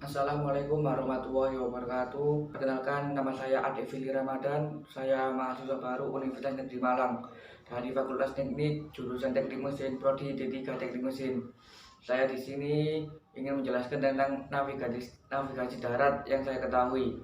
Assalamualaikum warahmatullahi wabarakatuh. Perkenalkan, nama saya Ade Fili Ramadan. Saya mahasiswa baru Universitas Negeri Malang dari Fakultas Teknik jurusan Teknik Mesin Prodi D3 Teknik Mesin. Saya di sini ingin menjelaskan tentang navigasi darat yang saya ketahui.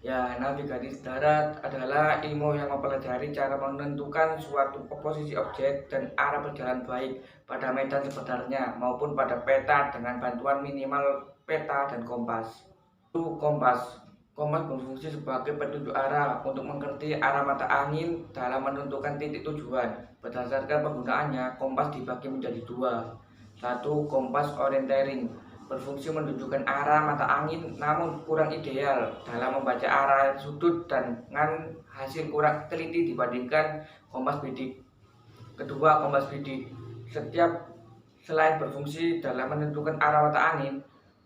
Ya, navigasi darat adalah ilmu yang mempelajari cara menentukan suatu posisi objek dan arah berjalan baik pada medan sebenarnya maupun pada peta dengan bantuan minimal peta dan kompas. Itu kompas. Kompas berfungsi sebagai petunjuk arah untuk mengerti arah mata angin dalam menentukan titik tujuan. Berdasarkan penggunaannya, kompas dibagi menjadi dua. Satu, kompas orientering berfungsi menunjukkan arah mata angin namun kurang ideal dalam membaca arah sudut dan dengan hasil kurang teliti dibandingkan kompas bidik. Kedua, kompas bidik selain berfungsi dalam menentukan arah mata angin,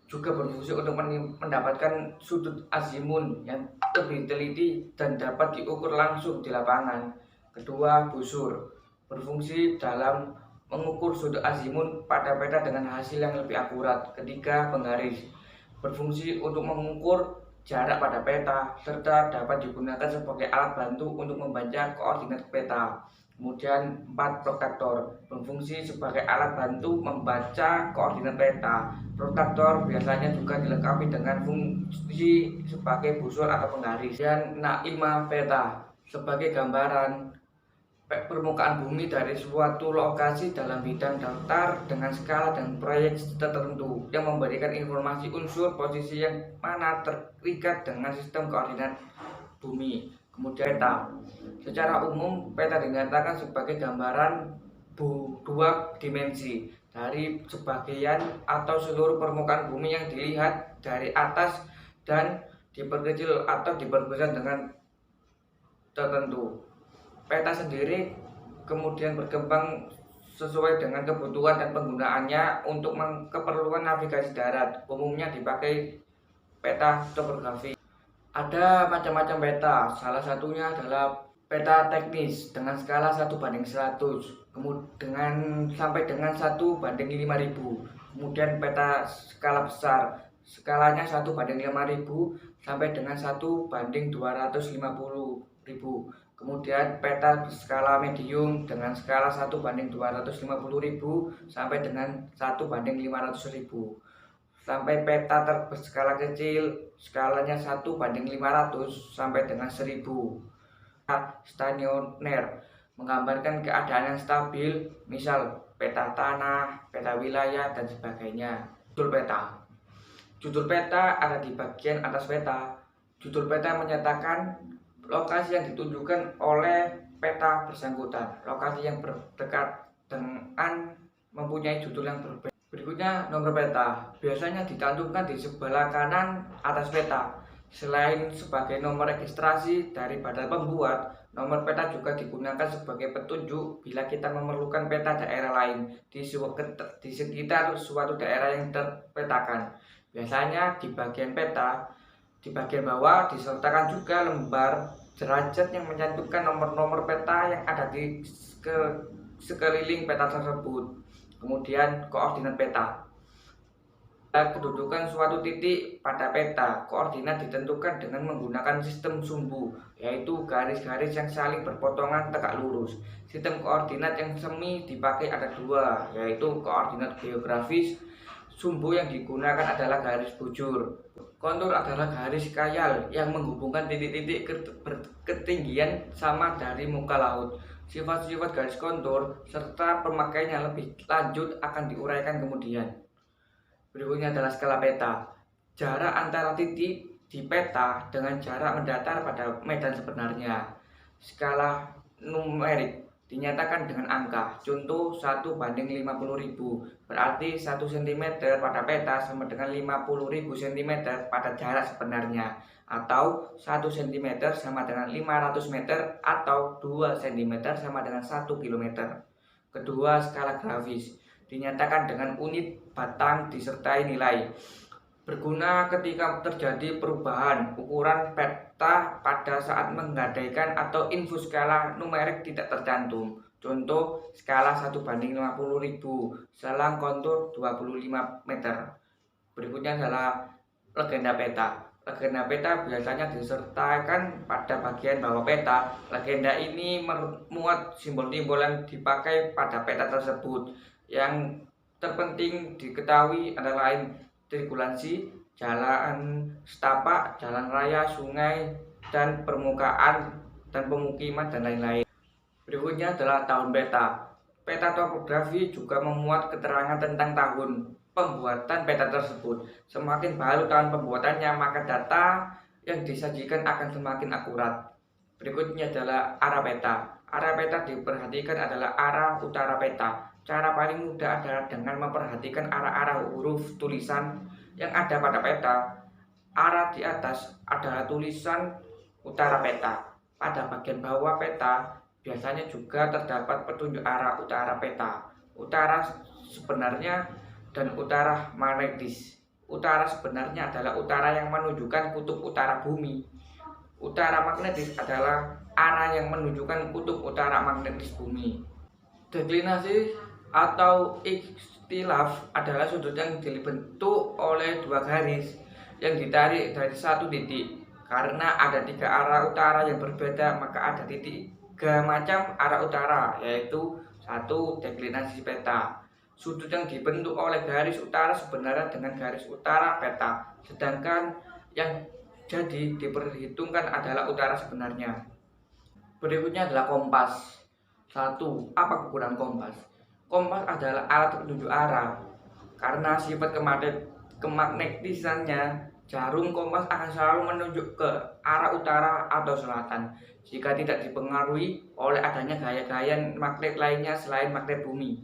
juga berfungsi untuk mendapatkan sudut azimun yang lebih teliti dan dapat diukur langsung di lapangan. Kedua, busur berfungsi dalam mengukur sudut azimun pada peta dengan hasil yang lebih akurat. Ketiga, penggaris berfungsi untuk mengukur jarak pada peta serta dapat digunakan sebagai alat bantu untuk membaca koordinat peta. Kemudian 4, protractor berfungsi sebagai alat bantu membaca koordinat peta. Protractor biasanya juga dilengkapi dengan fungsi sebagai busur atau penggaris. Dan 5, peta sebagai gambaran permukaan bumi dari suatu lokasi dalam bidang datar dengan skala dan proyek tertentu yang memberikan informasi unsur posisi yang mana terikat dengan sistem koordinat bumi. Kemudian peta. Secara umum, peta dinyatakan sebagai gambaran dua dimensi dari sebagian atau seluruh permukaan bumi yang dilihat dari atas dan diperkecil atau diperbesar dengan tertentu. Peta sendiri kemudian berkembang sesuai dengan kebutuhan dan penggunaannya untuk keperluan navigasi darat. Umumnya dipakai peta topografi. Ada macam-macam peta, salah satunya adalah peta teknis dengan skala 1:100, kemudian sampai dengan 1:5000. Kemudian peta skala besar, skalanya 1:5000 sampai dengan 1:250.000. Kemudian peta skala medium dengan skala 1:250.000 sampai dengan 1:500.000. Sampai peta berskala kecil, skalanya 1:500 sampai dengan 1000. Stasioner menggambarkan keadaan yang stabil, misal peta tanah, peta wilayah, dan sebagainya. Judul peta. Judul peta ada di bagian atas peta. Judul peta menyatakan lokasi yang ditunjukkan oleh peta bersangkutan. Lokasi yang berdekat dengan mempunyai judul yang berbeda. Berikutnya, nomor peta biasanya dicantumkan di sebelah kanan atas peta. Selain sebagai nomor registrasi daripada pembuat, nomor peta juga digunakan sebagai petunjuk bila kita memerlukan peta daerah lain di sekitar suatu daerah yang terpetakan. Biasanya di bagian peta, di bagian bawah disertakan juga lembar derajat yang mencantumkan nomor-nomor peta yang ada di sekeliling peta tersebut. Kemudian koordinat peta. Kedudukan suatu titik pada peta, koordinat ditentukan dengan menggunakan sistem sumbu, yaitu garis-garis yang saling berpotongan tegak lurus. Sistem koordinat yang semi dipakai ada dua, yaitu koordinat geografis. Sumbu yang digunakan adalah garis bujur. Kontur adalah garis khayal yang menghubungkan titik-titik ketinggian sama dari muka laut. Sifat-sifat garis kontur serta pemakaiannya lebih lanjut akan diuraikan kemudian. Berikutnya adalah skala peta. Jarak antara titik di peta dengan jarak mendatar pada medan sebenarnya. Skala numerik dinyatakan dengan angka. Contoh 1:50.000. Berarti 1 cm pada peta sama dengan 50.000 cm pada jarak sebenarnya. Atau 1 cm sama dengan 500 meter atau 2 cm sama dengan 1 km. Kedua, skala grafis dinyatakan dengan unit batang disertai nilai. Berguna ketika terjadi perubahan ukuran peta pada saat menggadaikan atau info skala numerik tidak tercantum. Contoh skala 1:50.000, selang kontur 25 meter. Berikutnya adalah legenda peta. Legenda peta biasanya disertakan pada bagian bawah peta. Legenda ini memuat simbol-simbol yang dipakai pada peta tersebut. Yang terpenting diketahui adalah trikulasi, jalan setapak, jalan raya, sungai, dan permukaan dan pemukiman dan lain-lain. Berikutnya adalah tahun peta. Peta topografi juga memuat keterangan tentang tahun pembuatan peta tersebut. Semakin baru tahun pembuatannya, maka data yang disajikan akan semakin akurat. Berikutnya adalah arah peta. Arah peta diperhatikan adalah arah utara peta. Cara paling mudah adalah dengan memperhatikan arah-arah huruf tulisan yang ada pada peta. Arah di atas adalah tulisan utara peta. Pada bagian bawah peta biasanya juga terdapat petunjuk arah utara peta. Utara sebenarnya dan utara magnetis. Utara sebenarnya adalah utara yang menunjukkan kutub utara bumi. Utara magnetis adalah arah yang menunjukkan kutub utara magnetis bumi. Deklinasi atau ikhtilaf adalah sudut yang dibentuk oleh dua garis yang ditarik dari satu titik. Karena ada tiga arah utara yang berbeda, maka ada tiga macam arah utara, yaitu satu, deklinasi peta. Sudut yang dibentuk oleh garis utara sebenarnya dengan garis utara peta, sedangkan yang jadi diperhitungkan adalah utara sebenarnya. Berikutnya adalah kompas. Satu, apa kegunaan kompas? Kompas adalah alat penunjuk arah. Karena sifat kemagnetisannya, jarum kompas akan selalu menunjuk ke arah utara atau selatan jika tidak dipengaruhi oleh adanya gaya-gaya magnet lainnya selain magnet bumi.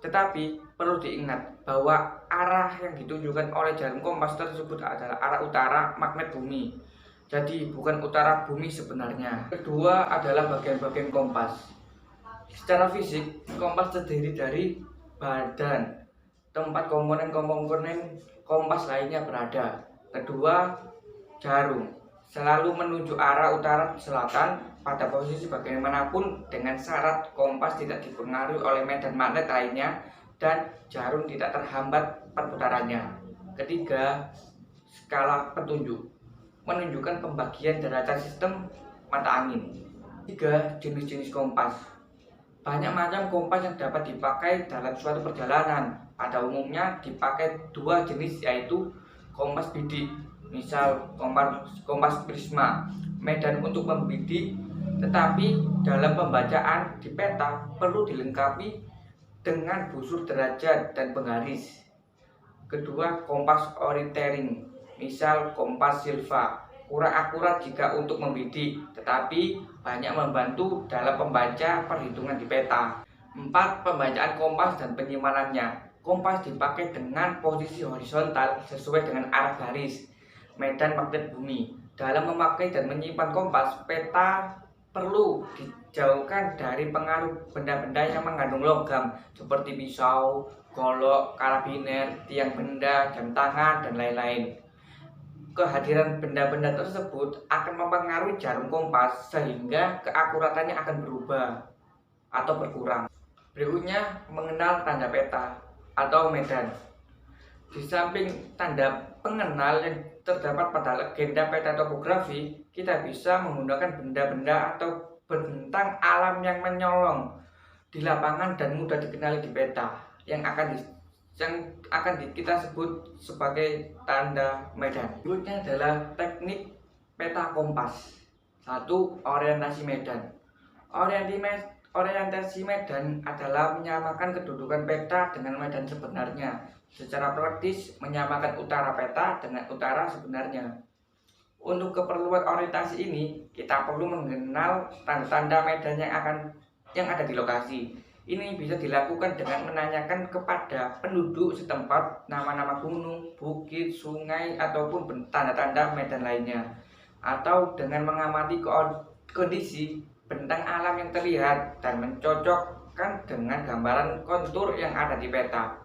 Tetapi perlu diingat bahwa arah yang ditunjukkan oleh jarum kompas tersebut adalah arah utara magnet bumi. Jadi bukan utara bumi sebenarnya. Kedua adalah bagian-bagian kompas. Secara fisik, kompas terdiri dari badan, tempat komponen-komponen kompas lainnya berada. Kedua, jarum selalu menuju arah utara selatan pada posisi bagaimanapun dengan syarat kompas tidak dipengaruhi oleh medan magnet lainnya dan jarum tidak terhambat perputarannya. Ketiga, skala petunjuk menunjukkan pembagian derajat sistem mata angin. Tiga, jenis-jenis kompas. Banyak macam kompas yang dapat dipakai dalam suatu perjalanan. Pada umumnya dipakai dua jenis, yaitu kompas bidik, misal kompas prisma, medan untuk membidik, tetapi dalam pembacaan di peta perlu dilengkapi dengan busur derajat dan penggaris. Kedua, kompas orientering, misal kompas silva, kurang akurat jika untuk membidik, tetapi banyak membantu dalam membaca perhitungan di peta. 4. Pembacaan kompas dan penyimpanannya. Kompas dipakai dengan posisi horizontal sesuai dengan arah garis medan magnet bumi. Dalam memakai dan menyimpan kompas, peta perlu dijauhkan dari pengaruh benda-benda yang mengandung logam seperti pisau, golok, karabiner, tiang benda, jam tangan, dan lain-lain. Kehadiran benda-benda tersebut akan mempengaruhi jarum kompas sehingga keakuratannya akan berubah atau berkurang. Berikutnya, mengenal tanda peta atau medan. Di samping tanda pengenal yang terdapat pada legenda peta topografi, kita bisa menggunakan benda-benda atau bentang alam yang menyolong di lapangan dan mudah dikenali di peta yang akan kita sebut sebagai tanda medan. Berikutnya adalah teknik peta kompas. 1. Orientasi medan. Orientasi medan adalah menyamakan kedudukan peta dengan medan sebenarnya. Secara praktis, menyamakan utara peta dengan utara sebenarnya. Untuk keperluan orientasi ini, kita perlu mengenal tanda-tanda medan yang ada di lokasi. Ini bisa dilakukan dengan menanyakan kepada penduduk setempat nama-nama gunung, bukit, sungai, ataupun tanda-tanda medan lainnya. Atau dengan mengamati kondisi bentang alam yang terlihat dan mencocokkan dengan gambaran kontur yang ada di peta.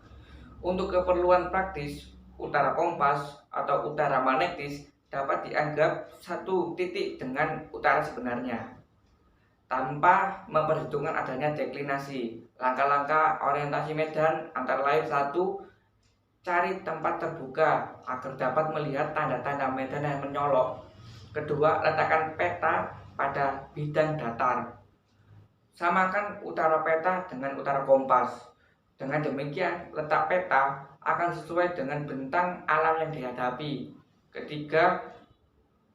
Untuk keperluan praktis, utara kompas atau utara magnetis dapat dianggap satu titik dengan utara sebenarnya tanpa memperhitungkan adanya deklinasi. Langkah-langkah orientasi medan antara lain: 1. cari tempat terbuka agar dapat melihat tanda-tanda medan yang menyolok. Kedua, letakkan peta pada bidang datar. Samakan utara peta dengan utara kompas. Dengan demikian, letak peta akan sesuai dengan bentang alam yang dihadapi. Ketiga,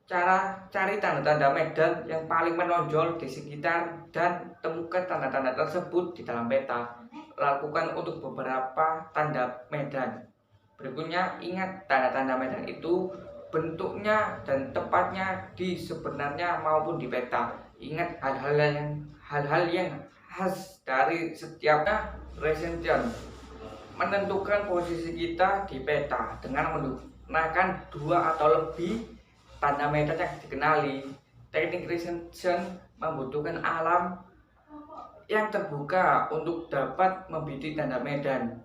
cara cari tanda-tanda medan yang paling menonjol di sekitar dan temukan tanda-tanda tersebut di dalam peta. Lakukan untuk beberapa tanda medan. Berikutnya, ingat tanda-tanda medan itu bentuknya dan tempatnya di sebenarnya maupun di peta. Ingat hal-hal yang khas dari setiap region. Menentukan posisi kita di peta dengan menggunakan 2 atau lebih tanda medan yang dikenali. Teknik region membutuhkan alam yang terbuka untuk dapat membidik tanda medan.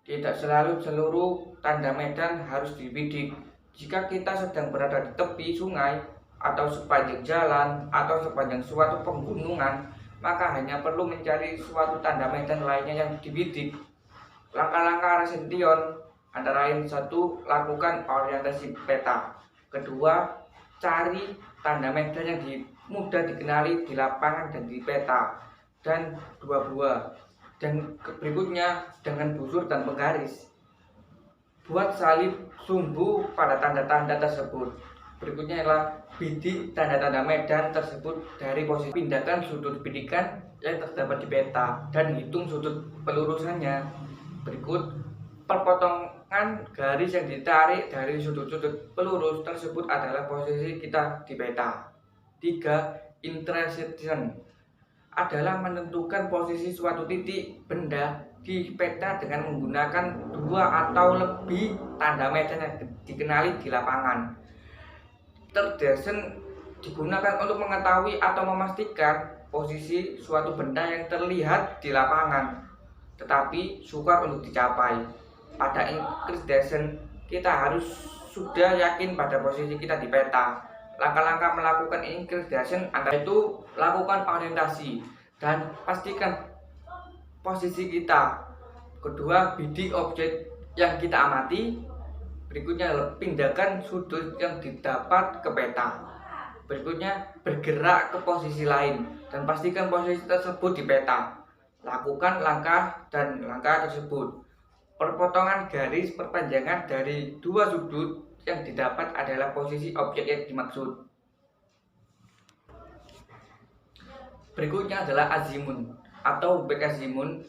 Tidak selalu seluruh tanda medan harus dibidik. Jika kita sedang berada di tepi sungai atau sepanjang jalan atau sepanjang suatu pegunungan, maka hanya perlu mencari suatu tanda medan lainnya yang dibidik. Langkah-langkah region antara lain: 1. Lakukan orientasi peta. Kedua, cari tanda medan yang mudah dikenali di lapangan dan di peta. Dan dan berikutnya, dengan busur dan penggaris, buat salib sumbu pada tanda-tanda tersebut. Berikutnya adalah bidik tanda-tanda medan tersebut dari posisi. Pindahkan sudut bidikan yang terdapat di peta dan hitung sudut pelurusannya. Berikut perpotongan garis yang ditarik dari sudut-sudut pelurus tersebut adalah posisi kita di peta. 3. Intersection adalah menentukan posisi suatu titik benda di peta dengan menggunakan 2 atau lebih tanda medan yang dikenali di lapangan. Intersection digunakan untuk mengetahui atau memastikan posisi suatu benda yang terlihat di lapangan, tetapi sukar untuk dicapai. Pada intersection, kita harus sudah yakin pada posisi kita di peta. Langkah-langkah melakukan intersection antara itu: lakukan orientasi dan pastikan posisi kita. Kedua, bidik objek yang kita amati. Berikutnya, pindahkan sudut yang didapat ke peta. Berikutnya, bergerak ke posisi lain dan pastikan posisi tersebut di peta. Lakukan langkah dan langkah tersebut. Perpotongan garis perpanjangan dari 2 sudut yang didapat adalah posisi objek yang dimaksud. Berikutnya adalah azimut atau backazimut,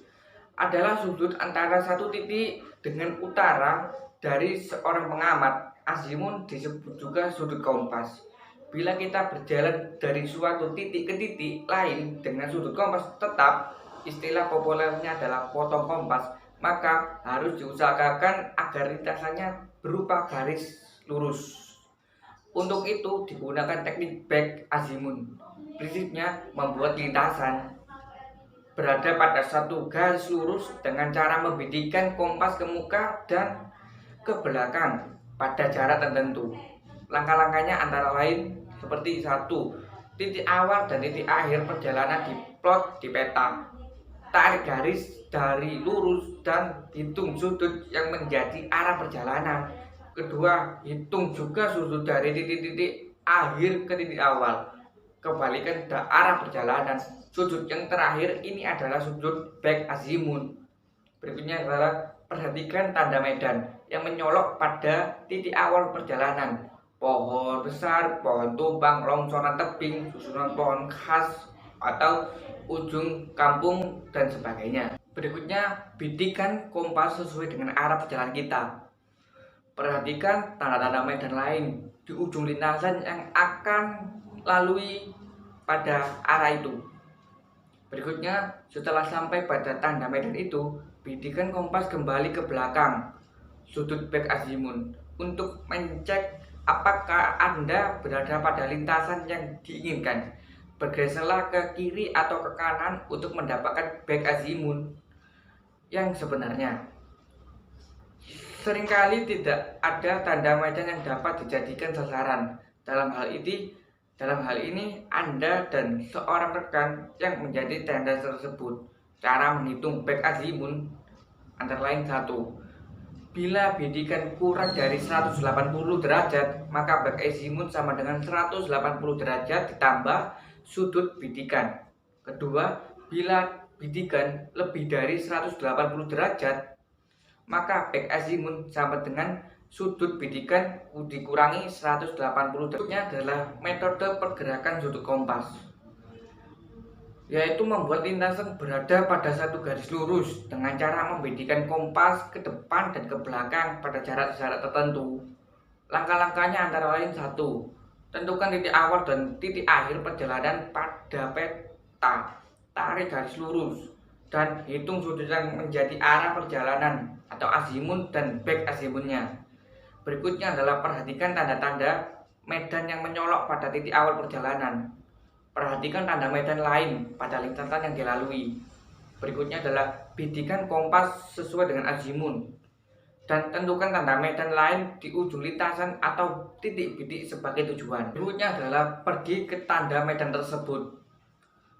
adalah sudut antara satu titik dengan utara dari seorang pengamat. Azimut disebut juga sudut kompas. Bila kita berjalan dari suatu titik ke titik lain dengan sudut kompas tetap, istilah populernya adalah potong kompas, maka harus diusahakan agar lintasannya berupa garis lurus. Untuk itu digunakan teknik backazimut. Prinsipnya membuat lintasan berada pada satu garis lurus dengan cara membidikkan kompas ke muka dan ke belakang pada jarak tertentu. Langkah-langkahnya antara lain seperti: 1. Titik awal dan titik akhir perjalanan diplot di peta. Tarik garis dari lurus dan hitung sudut yang menjadi arah perjalanan. Kedua, hitung juga sudut dari titik-titik akhir ke titik awal. Kembalikan ke arah perjalanan. Sudut yang terakhir ini adalah sudut backazimut. Berikutnya adalah perhatikan tanda medan yang menyolok pada titik awal perjalanan. Pohon besar, pohon tumbang, longsoran tebing, susunan pohon khas atau ujung kampung dan sebagainya. Berikutnya, bidikan kompas sesuai dengan arah perjalanan kita. Perhatikan tanda-tanda medan lain di ujung lintasan yang akan lalui pada arah itu. Berikutnya, setelah sampai pada tanda medan itu, bidikan kompas kembali ke belakang sudut backazimut untuk mencek apakah Anda berada pada lintasan yang diinginkan. Bergeserlah ke kiri atau ke kanan untuk mendapatkan backazimut yang sebenarnya. Seringkali tidak ada tanda medan yang dapat dijadikan sasaran. Dalam hal ini Anda dan seorang rekan yang menjadi tanda tersebut. Cara menghitung backazimut antara lain: 1. Bila bidikan kurang dari 180 derajat, maka back azimut sama dengan 180 derajat ditambah sudut bidikan. Kedua, bila bidikan lebih dari 180 derajat, maka back azimut sama dengan sudut bidikan dikurangi 180 derajat. Berikutnya adalah metode pergerakan sudut kompas, yaitu membuat lintasan berada pada satu garis lurus dengan cara membidikan kompas ke depan dan ke belakang pada jarak-jarak tertentu. Langkah-langkahnya antara lain: 1. Tentukan titik awal dan titik akhir perjalanan pada peta. Tarik garis lurus dan hitung sudut yang menjadi arah perjalanan atau azimut dan back azimutnya. Berikutnya adalah perhatikan tanda-tanda medan yang menyolok pada titik awal perjalanan. Perhatikan tanda medan lain pada lintasan yang dilalui. Berikutnya adalah bidikan kompas sesuai dengan azimut. Dan tentukan tanda medan lain di ujung lintasan atau titik bidik sebagai tujuan. Berikutnya adalah pergi ke tanda medan tersebut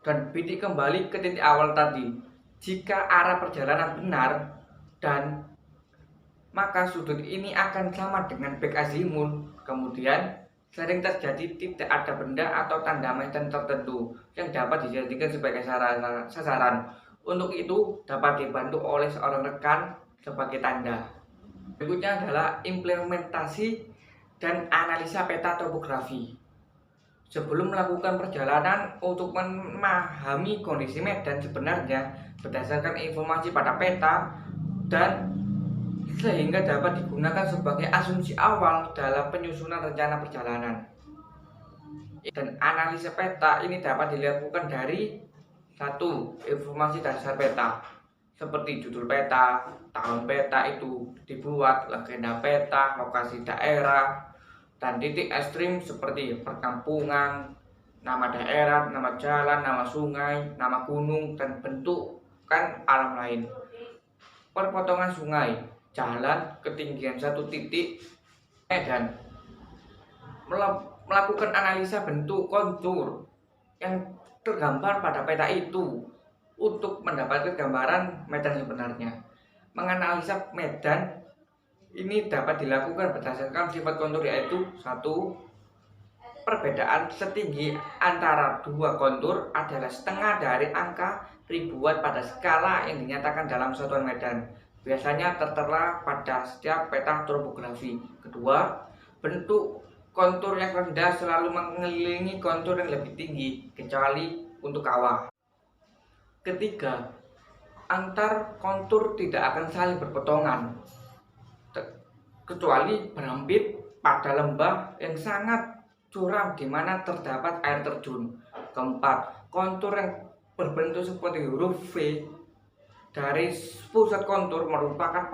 dan bidik kembali ke titik awal tadi. Jika arah perjalanan benar, dan maka sudut ini akan sama dengan back azimut. Kemudian sering terjadi tidak ada benda atau tanda medan tertentu yang dapat dijadikan sebagai sasaran. Untuk itu dapat dibantu oleh seorang rekan sebagai tanda. Berikutnya adalah implementasi dan analisa peta topografi. Sebelum melakukan perjalanan, untuk memahami kondisi medan sebenarnya berdasarkan informasi pada peta dan sehingga dapat digunakan sebagai asumsi awal dalam penyusunan rencana perjalanan. Dan analisa peta ini dapat dilakukan dari 1. Informasi dasar peta seperti judul peta, tahun peta itu dibuat, legenda peta, lokasi daerah, dan titik ekstrim seperti perkampungan, nama daerah, nama jalan, nama sungai, nama gunung, dan bentukan alam lain. Perpotongan sungai, jalan, ketinggian satu titik, dan melakukan analisa bentuk kontur yang tergambar pada peta itu untuk mendapatkan gambaran medan sebenarnya. Menganalisa medan ini dapat dilakukan berdasarkan sifat kontur, yaitu 1. Perbedaan setinggi antara dua kontur adalah setengah dari angka ribuan pada skala yang dinyatakan dalam satuan medan. Biasanya tertera pada setiap peta topografi. Kedua, bentuk kontur yang rendah selalu mengelilingi kontur yang lebih tinggi, kecuali untuk kawah. Ketiga, antar kontur tidak akan saling berpotongan, kecuali berhampir pada lembah yang sangat curam di mana terdapat air terjun. Keempat, kontur yang berbentuk seperti huruf V dari pusat kontur merupakan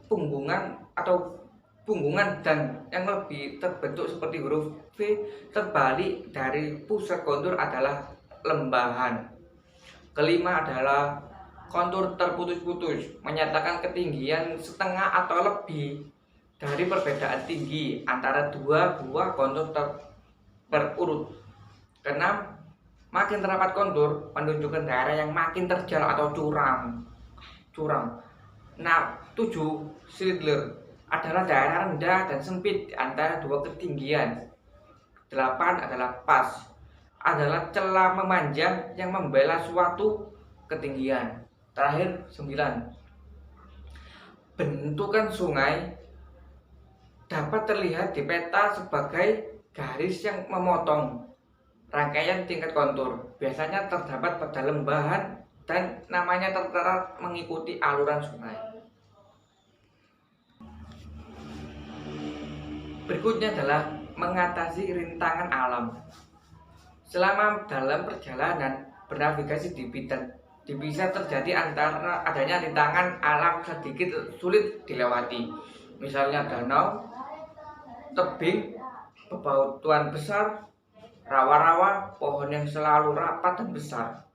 punggungan atau punggungan, dan yang lebih terbentuk seperti huruf V terbalik dari pusat kontur adalah lembahan. Kelima adalah kontur terputus-putus, menyatakan ketinggian setengah atau lebih dari perbedaan tinggi antara dua buah kontur berurut. Keenam, makin rapat kontur menunjukkan daerah yang makin terjal atau curam. 7. Slidler adalah daerah rendah dan sempit di antara dua ketinggian. 8 adalah pas, adalah celah memanjang yang membela suatu ketinggian. Terakhir 9. Bentukan sungai dapat terlihat di peta sebagai garis yang memotong rangkaian tingkat kontur. Biasanya terdapat pada lembahan dan namanya tertera mengikuti aluran sungai. Berikutnya adalah mengatasi rintangan alam. Selama dalam perjalanan bernavigasi bisa terjadi antara adanya rintangan alam sedikit sulit dilewati. Misalnya danau, tebing, bebatuan besar, rawa-rawa, pohon yang selalu rapat dan besar,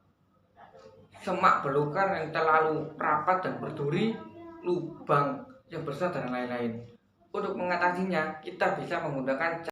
semak belukar yang terlalu rapat dan berduri, lubang yang besar, dan lain-lain. Untuk mengatasinya, kita bisa menggunakan